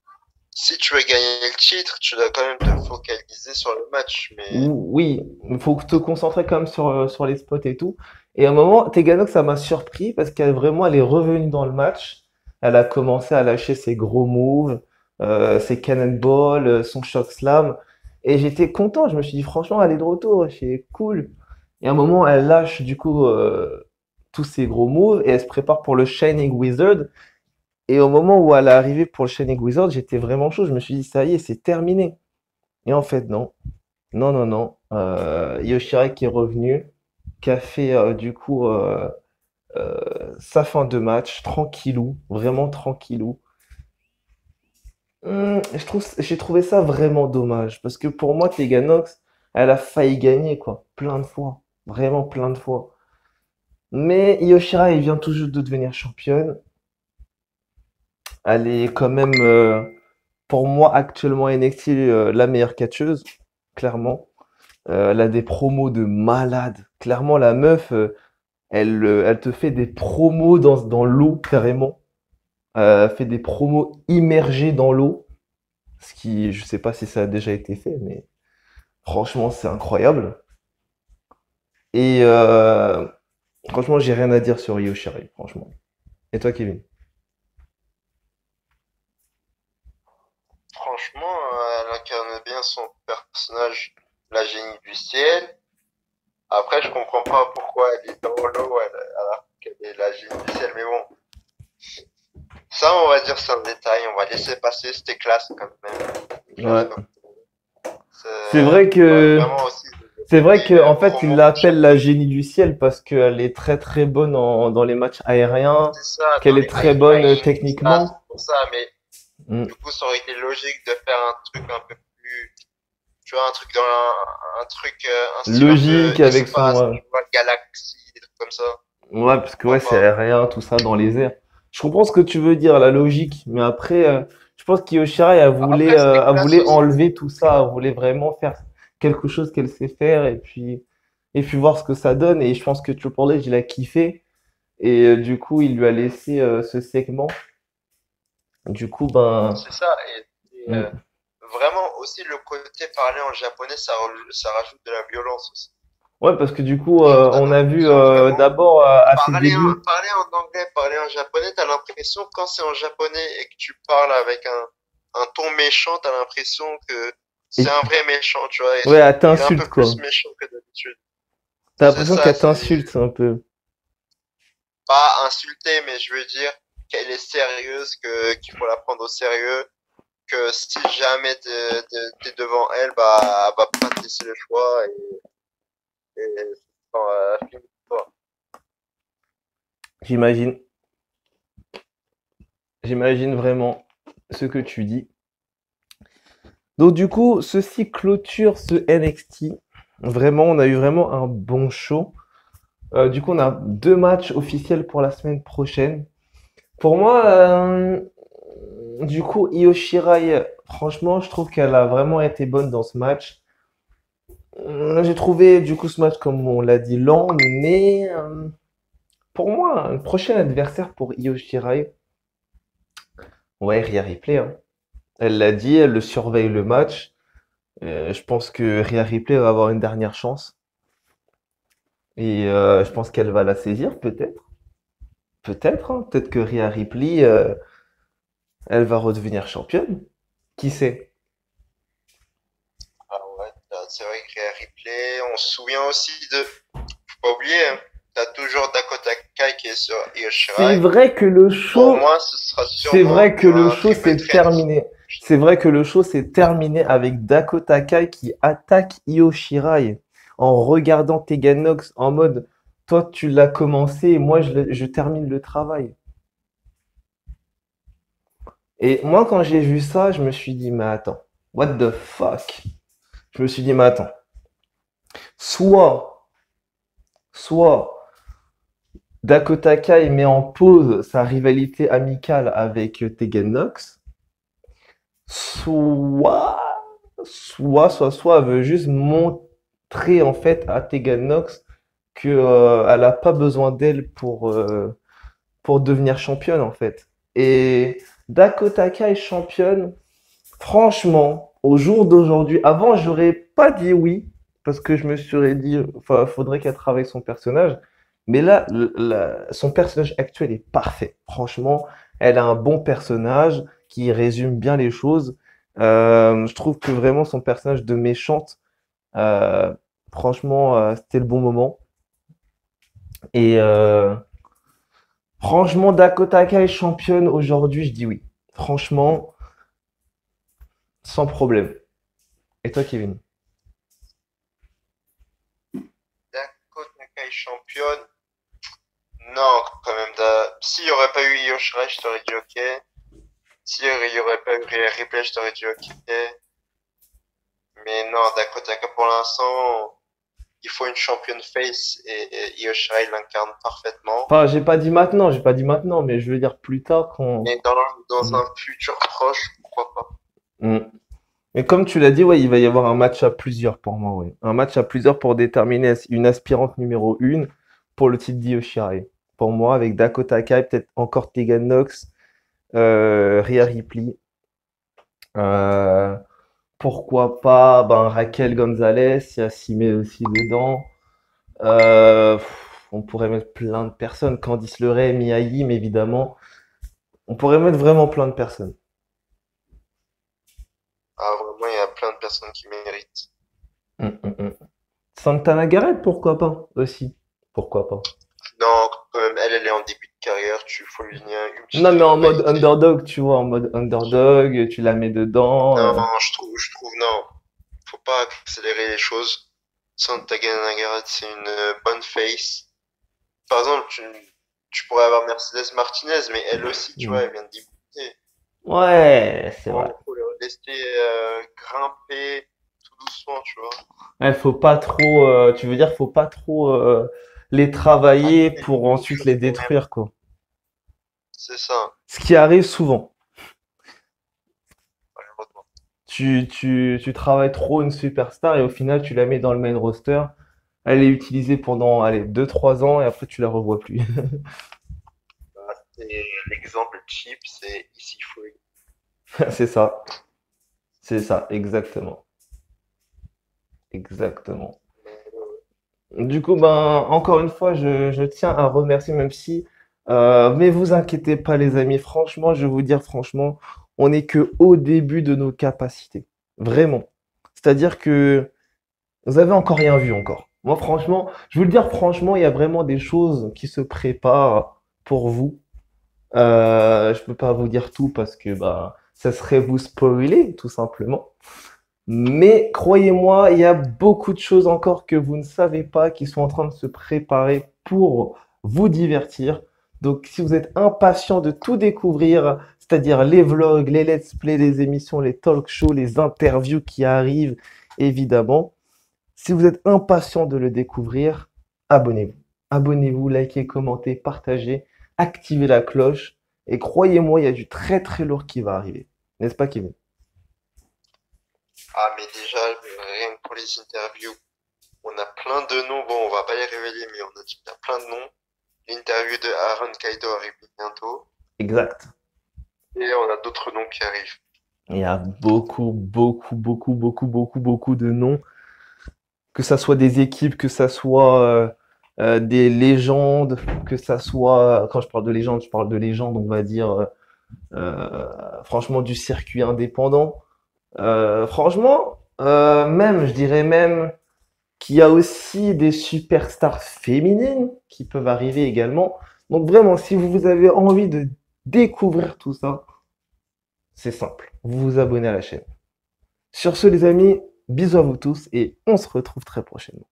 si tu veux gagner le titre, tu dois quand même te focaliser sur le match. Mais oui, il faut te concentrer quand même sur les spots et tout. Et à un moment, Teganox, ça m'a surpris parce qu'elle vraiment, elle est revenue dans le match. Elle a commencé à lâcher ses gros moves, ses cannonballs, son choc slam. Et j'étais content. Je me suis dit, franchement, elle est de retour. C'est cool. Et à un moment, elle lâche du coup tous ses gros moves et elle se prépare pour le Shining Wizard. Et au moment où elle est arrivée pour le Shining Wizard, j'étais vraiment chaud. Je me suis dit, ça y est, c'est terminé. Et en fait, non. Non, non, non. Io Shirai qui est revenu, qui a fait du coup sa fin de match, tranquillou, vraiment tranquillou. J'ai trouvé ça vraiment dommage, parce que pour moi, Tegan Nox, elle a failli gagner, quoi, plein de fois, vraiment plein de fois. Mais Io Shirai, elle vient tout juste de devenir championne. Elle est quand même, pour moi, actuellement NXT, la meilleure catcheuse, clairement. Elle a des promos de malade. Clairement, la meuf, elle te fait des promos dans l'eau, carrément. Elle fait des promos immergées dans l'eau. Ce qui, je sais pas si ça a déjà été fait, mais franchement, c'est incroyable. Et franchement, j'ai rien à dire sur Io Shirai, franchement. Et toi, Kevin? Franchement, elle incarne bien son personnage, la génie du ciel. Après, je comprends pas pourquoi elle est dans l'eau alors qu'elle est la génie du ciel. Mais bon, ça, on va dire c'est un détail. On va laisser passer. C'était classe quand même. Classe Ouais. comme C'est vrai que, vraiment aussi le c'est vrai côté que, en fait, il promo pour l'appelle la championne. génie du ciel parce qu'elle est très très bonne dans les matchs aériens, C'est ça, qu'elle dans est les très bonne highlights, tout ça, c'est techniquement. pour ça. Mais Mm. du coup, ça aurait été logique de faire un truc un peu plus, tu vois, un truc dans un truc, un style un peu Logique avec son, espace, tu vois, galaxie, des trucs comme ça. ouais, parce que ouais, Pourquoi c'est pas? aérien, tout ça dans les airs. Je comprends ce que tu veux dire, la logique, mais après, je pense qu'Yoshirai Après, c'était a classe voulu aussi. enlever tout ça, elle voulait vraiment faire quelque chose qu'elle sait faire et puis voir ce que ça donne. Et je pense que Triple H, il a kiffé et du coup, il lui a laissé ce segment. Du coup, ben, C'est ça. Et, mm. vraiment aussi le côté parler en japonais, ça rajoute de la violence aussi. Ouais, parce que du coup, T'as on a vu l'impression vraiment, d'abord à ses débuts. parler en anglais, parler en japonais, t'as l'impression quand c'est en japonais et que tu parles avec un ton méchant, t'as l'impression que c'est Et, un vrai méchant, tu vois. Et ouais, elle il est un t'insulte, peu plus quoi. méchant que d'habitude. T'as C'est l'impression ça, qu'elle c'est t'insulte un peu. pas insulter, mais je veux dire qu'elle est sérieuse, que qu'il faut la prendre au sérieux, que si jamais t'es devant elle, bah, elle va pas te laisser le choix et fini pour toi. J'imagine, j'imagine vraiment ce que tu dis. Donc du coup, ceci clôture ce NXT. Vraiment, on a eu vraiment un bon show. Du coup, on a deux matchs officiels pour la semaine prochaine. Pour moi, du coup, Io Shirai, franchement, je trouve qu'elle a vraiment été bonne dans ce match. J'ai trouvé du coup ce match, comme on l'a dit, lent, mais pour moi, un prochain adversaire pour Io Shirai, ouais, Rhea Ripley, hein. Elle l'a dit, elle le surveille le match. Je pense que Rhea Ripley va avoir une dernière chance. Et je pense qu'elle va la saisir, peut-être. Peut-être, hein. Peut-être que Rhea Ripley, elle va redevenir championne. Qui sait? Ah ouais, c'est vrai que Rhea Ripley, on se souvient aussi de, faut pas oublier, hein, t'as toujours Dakota Kai qui est sur Io C'est Shirai. vrai que le Pour show, moi, ce sera c'est sûrement vrai que le un show triple s'est threat. terminé. C'est vrai que le show s'est terminé avec Dakota Kai qui attaque Io Shirai en regardant Tegan Nox en mode, toi tu l'as commencé et moi je termine le travail. Et moi quand j'ai vu ça, je me suis dit, mais attends, what the fuck? Je me suis dit, mais attends, soit, soit Dakota Kai met en pause sa rivalité amicale avec Tegan Nox, soit, soit elle veut juste montrer en fait à Tegan Nox que elle a pas besoin d'elle pour devenir championne en fait. Et Dakota Kai championne, franchement, au jour d'aujourd'hui, avant j'aurais pas dit oui parce que je me serais dit, enfin, faudrait qu'elle travaille son personnage. Mais là, son personnage actuel est parfait. Franchement, elle a un bon personnage qui résume bien les choses. Je trouve que vraiment son personnage de méchante, euh, franchement, c'était le bon moment. Et franchement, Dakota Kai est championne aujourd'hui, je dis oui. Franchement, sans problème. Et toi, Kevin? Shirai championne, non, quand même. S'il n'y aurait pas eu Io Shirai, je t'aurais dit ok. S'il n'y aurait pas eu Rhea Ripley, je t'aurais dit ok. Mais non, Dakota Kai, pour l'instant, il faut une championne face et Io Shirai l'incarne parfaitement. Enfin, j'ai pas dit maintenant, mais je veux dire plus tard quand. Mais dans Mm. un futur proche, pourquoi pas. Mm. Mais comme tu l'as dit, ouais, il va y avoir un match à plusieurs pour moi, ouais. Un match à plusieurs pour déterminer une aspirante numéro une pour le titre d'Io Shirai. Pour moi, avec Dakota Kai, peut-être encore Tegan Nox, Rhea Ripley. Euh, Pourquoi pas ben, Raquel Gonzalez, il y a Simé aussi dedans. On pourrait mettre plein de personnes. Candice LeRae, Mia Yim, évidemment. On pourrait mettre vraiment plein de personnes. Ah, vraiment, il y a plein de personnes qui méritent. Mm. Santana Garrett, pourquoi pas aussi. Pourquoi pas. Non, quand même, elle est en début de carrière, faut lui donner une petite Non, mais en mode rivalité. underdog, tu vois, en mode underdog, tu la mets dedans. Non, je trouve, non. Faut pas accélérer les choses. Santana Garrett, c'est une bonne face. Par exemple, tu pourrais avoir Mercedes Martinez, mais elle aussi, tu vois, Mm. elle vient de débuter. Ouais, c'est vrai. Faut le laisser grimper tout doucement, tu vois. Ouais, faut pas trop, tu veux dire, faut pas trop les travailler pour Accélérer les ensuite les choses quand même. détruire, quoi. C'est ça, Ce qui arrive souvent. malheureusement. Tu travailles trop une superstar et au final, tu la mets dans le main roster. Elle est utilisée pendant, allez, 2 3 ans et après, tu la revois plus. Et l'exemple cheap, c'est ici Free. C'est ça. C'est ça, exactement. Exactement. Du coup, ben, encore une fois, je tiens à remercier, même si, mais vous inquiétez pas, les amis, franchement, je vais vous dire, franchement, on n'est que au début de nos capacités. Vraiment. C'est-à-dire que vous avez encore rien vu encore. Moi, franchement, je veux le dire, franchement, il y a vraiment des choses qui se préparent pour vous. Je peux pas vous dire tout parce que, bah, ça serait vous spoiler, tout simplement. Mais croyez-moi, il y a beaucoup de choses encore que vous ne savez pas qui sont en train de se préparer pour vous divertir. Donc, si vous êtes impatient de tout découvrir, c'est-à-dire les vlogs, les let's play, les émissions, les talk shows, les interviews qui arrivent, évidemment, si vous êtes impatient de le découvrir, abonnez-vous. Abonnez-vous, likez, commentez, partagez, activez la cloche. Et croyez-moi, il y a du très très lourd qui va arriver. N'est-ce pas, Kevin? Ah, mais déjà, rien que pour les interviews, on a plein de noms. Bon, on va pas les révéler, mais on a déjà plein de noms. L'interview de Aaron Kaido arrive bientôt. Exact. Et on a d'autres noms qui arrivent. Il y a beaucoup de noms, que ça soit des équipes, que ça soit des légendes, que ça soit, quand je parle de légendes, je parle de légendes, on va dire, franchement, du circuit indépendant. Franchement, même, je dirais même qu'il y a aussi des superstars féminines qui peuvent arriver également. Donc vraiment, si vous avez envie de découvrir tout ça, c'est simple, vous vous abonnez à la chaîne. Sur ce, les amis, bisous à vous tous et on se retrouve très prochainement.